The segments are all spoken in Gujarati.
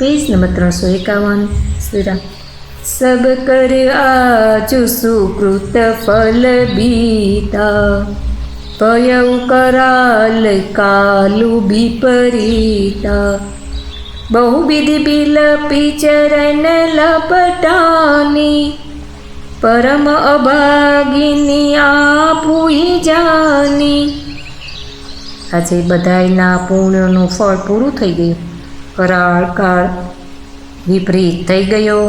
Page number 351। श्रीराम। सब कर आज सुकृत फल बीता, पयऊ कराल कालु विपरीता। बहुविधि बिलपी चरण लपटानी, परम अभागिनी आपुई जानी। આજે બધાયના પુણ્યનું ફળ પૂરું થઈ ગયું। કરાળ કાળ વિપરીત થઈ ગયો।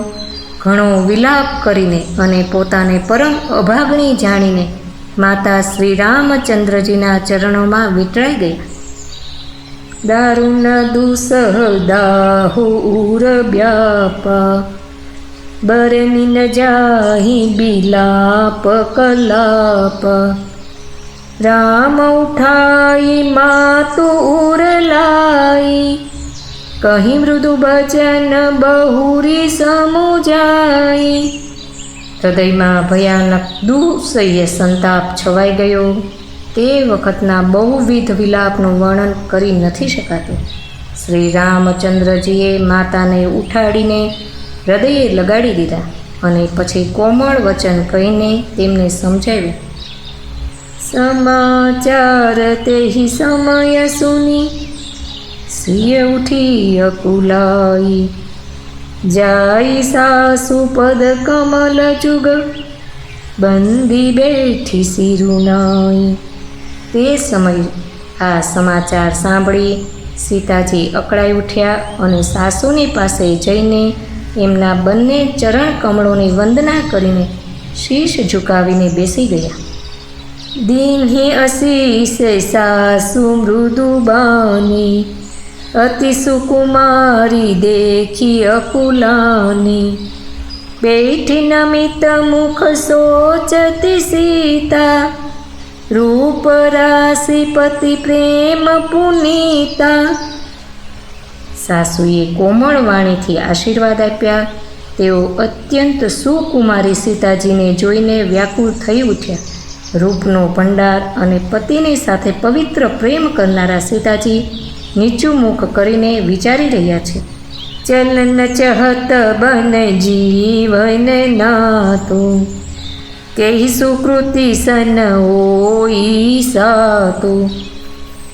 ઘણો વિલાપ કરીને અને પોતાને પરમ અભાગણી જાણીને માતા શ્રી રામચંદ્રજીના ચરણોમાં વિટળાઈ ગયા। દારુણ દુસહ દાહુર વ્યાપા, બરની ન જાહી બિલાપ કલાપ। राम उठाई मातु उरलाई, कहीं मृदु बचन बहुरी समुजाई। हृदयમાં ભયાનક દુઃસહ્ય સંતાપ છવાઈ ગયો। તે વખતના બહુવિધ વિલાપનું વર્ણન કરી નથી શકાતું। શ્રી રામચંદ્રજીએ માતાને ઉઠાડીને હૃદયે લગાડી દીધા અને પછી કોમળ વચન કહીને તેમને સમજાવ્યું। समाचार ते ही समय सुनी, सिय उठी अकुलाई। जाई सासु पद कमल जुग, बंदी बैठी सिरुनाई। ते समय आ समाचार सांभળી सीताजी अकड़ाई उठ्या અને સાસુની પાસે જઈને એમના બંને ચરણ કમળોની વંદના કરીને શીશ ઝુકાવીને બેસી ગયા। दीन्ही अशीष सासु मृदु बानी, अति सुकुमारी देखी अकुलानी। बैठी नमित मुख सोचती सीता, रूप राशि पति प्रेम पुनीता। सासुए कोमल वाणीथी आशीर्वाद आप्या। तेओ अत्यंत सुकुमारी सीताजीने जोईने व्याकुल थई उठ्या। रूपनो भंडार अने पतिनी साथे पवित्र प्रेम करनारा सीताजी नीचू मुख करीने विचारी रह्या छे। चलन चहत बन जीवन नातो, केही सुकृति सन होई सातो।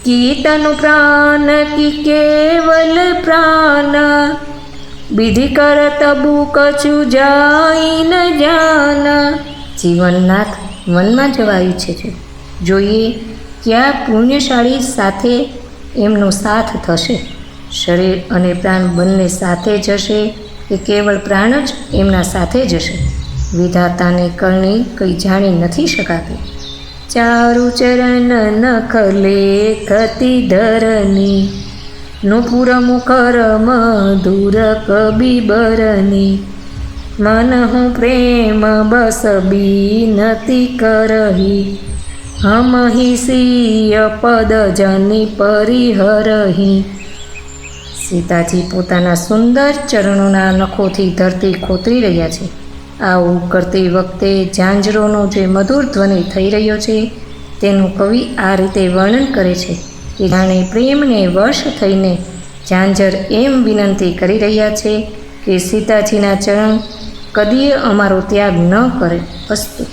कीतनु प्राण की केवल प्राण, विधि कर तबु कछु जाई न जाना। जीवननाथ વનમાં જવા ઈચ્છે છે। જોઈએ ક્યાં પુણ્યશાળી સાથે એમનો સાથ થશે। શરીર અને પ્રાણ બંને સાથે જશે કે કેવળ પ્રાણ જ એમના સાથે જશે? વિધાતાને કરણી કંઈ જાણી નથી શકાતી। ચારુ ચરણ નખ લેખતી ધરની, નુપુર મુખર મધુર કબીબરની। मन हूँ प्रेम बस बीनती करही, हम ही सीय पद जनी परिहरही। सीताजी पोताना सुंदर चरणोना नखोथी धरती खोतरी रह्या छे। आવું કરતી વખતે ઝાંઝરોનો જે મધુર ધ્વનિ થઈ રહ્યો છે તેનું કવિ આ રીતે વર્ણન કરે છે કે જાણે પ્રેમને વશ થઈને ઝાંઝર એમ વિનંતી કરી રહ્યા છે કે સીતાજીના ચરણ કદીએ અમારો ત્યાગ ન કરે। અસ્તુ।